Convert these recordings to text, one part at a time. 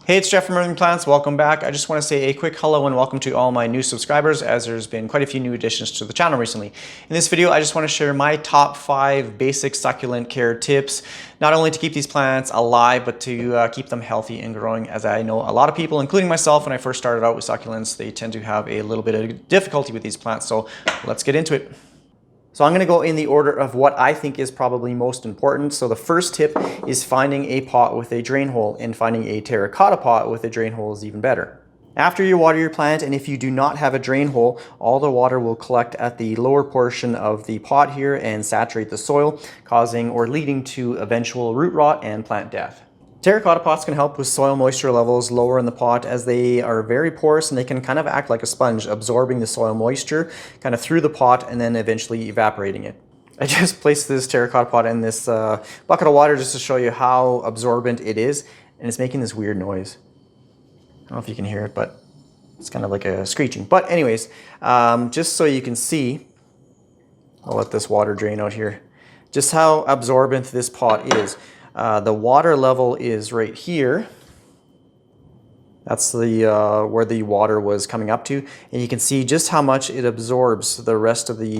Hey, it's Jeff from Earthing Plants. Welcome back. I just want to say a quick hello and welcome to all my new subscribers, as there's been quite a few new additions to the channel recently. In this video, I just want to share my top 5 basic succulent care tips, not only to keep these plants alive, but to keep them healthy and growing. As I know a lot of people, including myself, when I first started out with succulents, they tend to have a little bit of difficulty with these plants. So let's get into it. So I'm going to go in the order of what I think is probably most important. So the first tip is finding a pot with a drain hole, and finding a terracotta pot with a drain hole is even better. After you water your plant, and if you do not have a drain hole, all the water will collect at the lower portion of the pot here and saturate the soil, causing or leading to eventual root rot and plant death. Terracotta pots can help with soil moisture levels lower in the pot, as they are very porous and they can kind of act like a sponge, absorbing the soil moisture kind of through the pot and then eventually evaporating it. I just placed this terracotta pot in this bucket of water just to show you how absorbent it is, and it's making this weird noise. I don't know if you can hear it, but it's kind of like a screeching. But anyways, just so you can see, I'll let this water drain out here, just how absorbent this pot is. The water level is right here. That's the where the water was coming up to, and you can see just how much it absorbs the rest of the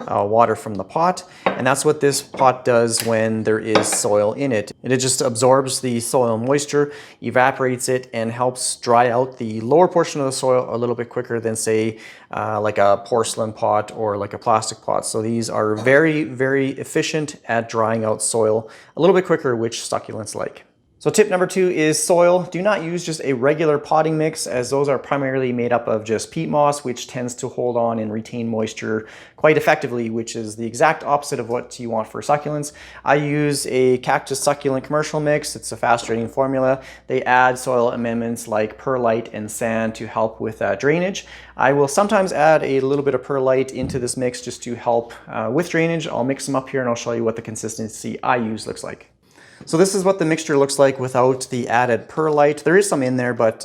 water from the pot, and that's what this pot does when there is soil in it. It just absorbs the soil moisture, evaporates it, and helps dry out the lower portion of the soil a little bit quicker than, say, like a porcelain pot or like a plastic pot. So these are very, very efficient at drying out soil a little bit quicker, which succulents like. So tip number 2 is soil. Do not use just a regular potting mix, as those are primarily made up of just peat moss, which tends to hold on and retain moisture quite effectively, which is the exact opposite of what you want for succulents. I use a cactus succulent commercial mix. It's a fast draining formula. They add soil amendments like perlite and sand to help with drainage. I will sometimes add a little bit of perlite into this mix just to help with drainage. I'll mix them up here and I'll show you what the consistency I use looks like. So this is what the mixture looks like without the added perlite. There is some in there, but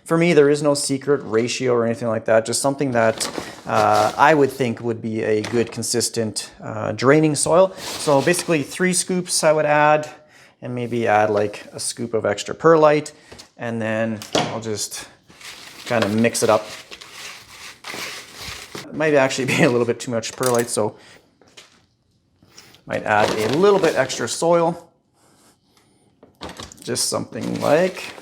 for me, there is no secret ratio or anything like that. Just something that I would think would be a good, consistent draining soil. So basically 3 scoops I would add, and maybe add like a scoop of extra perlite. And then I'll just kind of mix it up. It might actually be a little bit too much perlite, so might add a little bit extra soil. Just something like,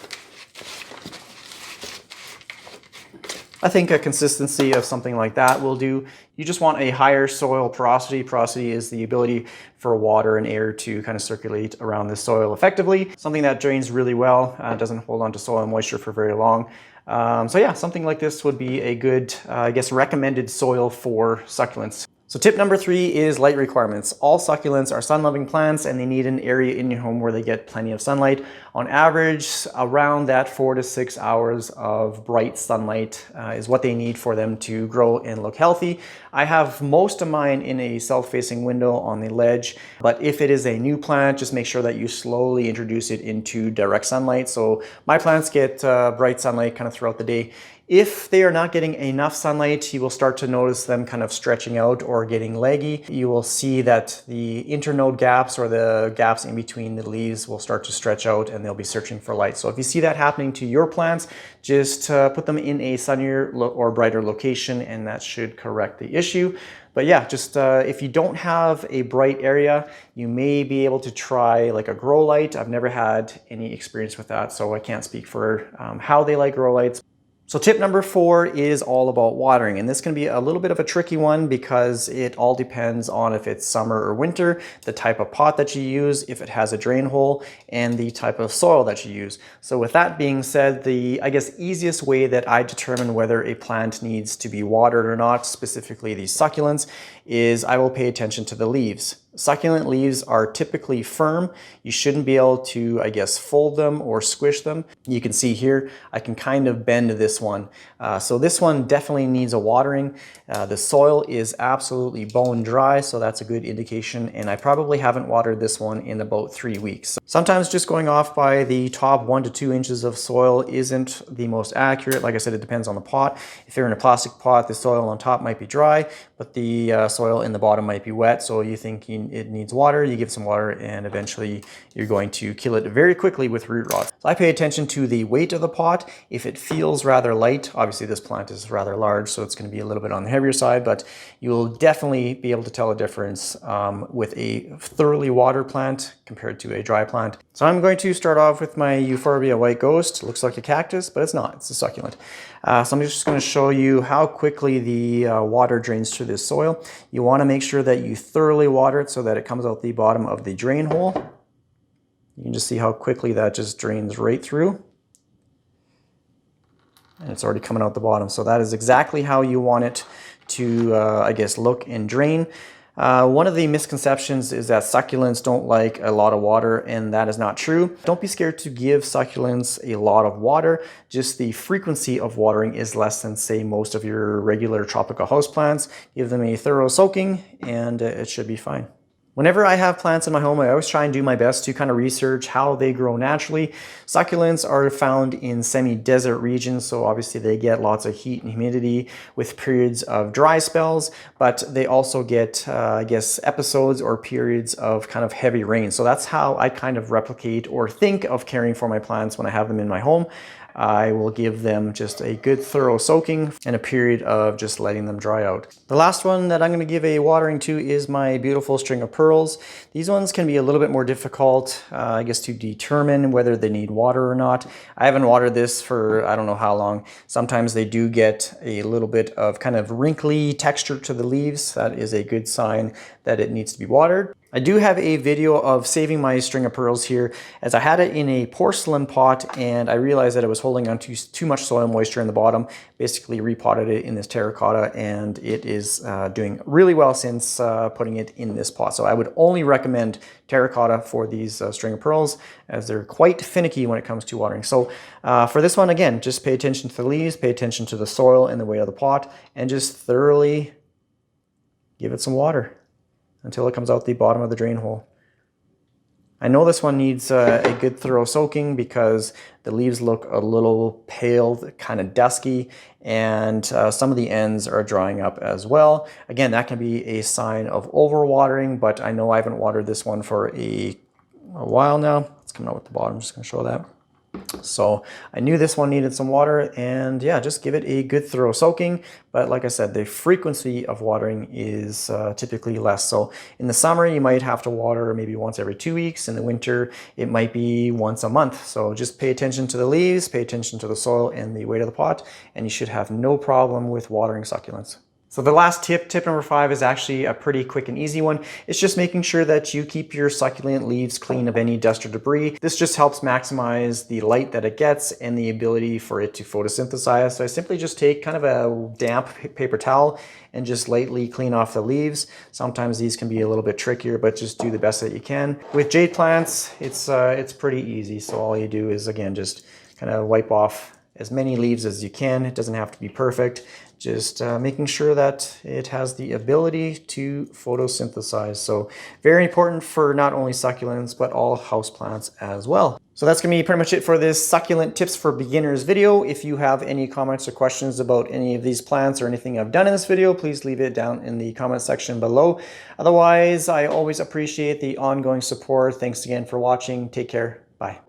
I think a consistency of something like that will do. You just want a higher soil porosity. Porosity is the ability for water and air to kind of circulate around the soil effectively. Something that drains really well, doesn't hold on to soil moisture for very long. So yeah, something like this would be a good, I guess, recommended soil for succulents. So tip number 3 is light requirements. All succulents are sun-loving plants, and they need an area in your home where they get plenty of sunlight. On average, around that 4 to 6 hours of bright sunlight is what they need for them to grow and look healthy. I have most of mine in a south-facing window on the ledge, but if it is a new plant, just make sure that you slowly introduce it into direct sunlight. So my plants get bright sunlight kind of throughout the day. If they are not getting enough sunlight, you will start to notice them kind of stretching out or getting leggy. You will see that the internode gaps, or the gaps in between the leaves, will start to stretch out, and they'll be searching for light. So if you see that happening to your plants, just put them in a sunnier or brighter location, and that should correct the issue. But yeah, just if you don't have a bright area, you may be able to try like a grow light. I've never had any experience with that, so I can't speak for how they like grow lights. So tip number 4 is all about watering, and this can be a little bit of a tricky one because it all depends on if it's summer or winter, the type of pot that you use, if it has a drain hole, and the type of soil that you use. So with that being said, the, I guess, easiest way that I determine whether a plant needs to be watered or not, specifically these succulents, is I will pay attention to the leaves. Succulent leaves are typically firm. You shouldn't be able to, I guess, fold them or squish them. You can see here, I can kind of bend this one. So this one definitely needs a watering. The soil is absolutely bone dry, so that's a good indication. And I probably haven't watered this one in about 3 weeks. Sometimes just going off by the top 1 to 2 inches of soil isn't the most accurate. Like I said, it depends on the pot. If you're in a plastic pot, the soil on top might be dry, but the soil in the bottom might be wet. So you think it needs water, you give some water, and eventually you're going to kill it very quickly with root rot. So I pay attention to the weight of the pot. If it feels rather light, obviously this plant is rather large, so it's going to be a little bit on the heavier side, but you'll definitely be able to tell a difference with a thoroughly watered plant compared to a dry plant. So I'm going to start off with my Euphorbia White Ghost. It looks like a cactus, but it's not. It's a succulent. So I'm just going to show you how quickly the water drains through this soil. You want to make sure that you thoroughly water it so that it comes out the bottom of the drain hole. You can just see how quickly that just drains right through. And it's already coming out the bottom. So that is exactly how you want it to, I guess, look and drain. One of the misconceptions is that succulents don't like a lot of water, and that is not true. Don't be scared to give succulents a lot of water. Just the frequency of watering is less than, say, most of your regular tropical houseplants. Give them a thorough soaking and it should be fine. Whenever I have plants in my home, I always try and do my best to kind of research how they grow naturally. Succulents are found in semi-desert regions, so obviously they get lots of heat and humidity with periods of dry spells, but they also get, I guess, episodes or periods of kind of heavy rain. So that's how I kind of replicate or think of caring for my plants when I have them in my home. I will give them just a good thorough soaking and a period of just letting them dry out. The last one that I'm going to give a watering to is my beautiful string of pearls. These ones can be a little bit more difficult, I guess, to determine whether they need water or not. I haven't watered this for I don't know how long. Sometimes they do get a little bit of kind of wrinkly texture to the leaves. That is a good sign that it needs to be watered. I do have a video of saving my string of pearls here, as I had it in a porcelain pot and I realized that it was holding on to too much soil moisture in the bottom. Basically repotted it in this terracotta and it is doing really well since putting it in this pot. So I would only recommend terracotta for these string of pearls, as they're quite finicky when it comes to watering. So for this one, again, just pay attention to the leaves, pay attention to the soil and the weight of the pot, and just thoroughly give it some water until it comes out the bottom of the drain hole. I know this one needs a good thorough soaking because the leaves look a little pale, kind of dusky, and some of the ends are drying up as well. Again, that can be a sign of overwatering, but I know I haven't watered this one for a while now. It's coming out with the bottom, I'm just gonna show that. So I knew this one needed some water, and yeah, just give it a good thorough soaking. But like I said, the frequency of watering is typically less. So in the summer, you might have to water maybe once every 2 weeks. In the winter, it might be once a month. So just pay attention to the leaves, pay attention to the soil and the weight of the pot, and you should have no problem with watering succulents. So the last tip number 5, is actually a pretty quick and easy one. It's just making sure that you keep your succulent leaves clean of any dust or debris. This just helps maximize the light that it gets and the ability for it to photosynthesize. So I simply just take kind of a damp paper towel and just lightly clean off the leaves. Sometimes these can be a little bit trickier, but just do the best that you can. With jade plants, it's pretty easy. So all you do is, again, just kind of wipe off as many leaves as you can. It doesn't have to be perfect. Just making sure that it has the ability to photosynthesize. So very important for not only succulents, but all houseplants as well. So that's gonna be pretty much it for this Succulent Tips for Beginners video. If you have any comments or questions about any of these plants or anything I've done in this video, please leave it down in the comment section below. Otherwise, I always appreciate the ongoing support. Thanks again for watching. Take care. Bye.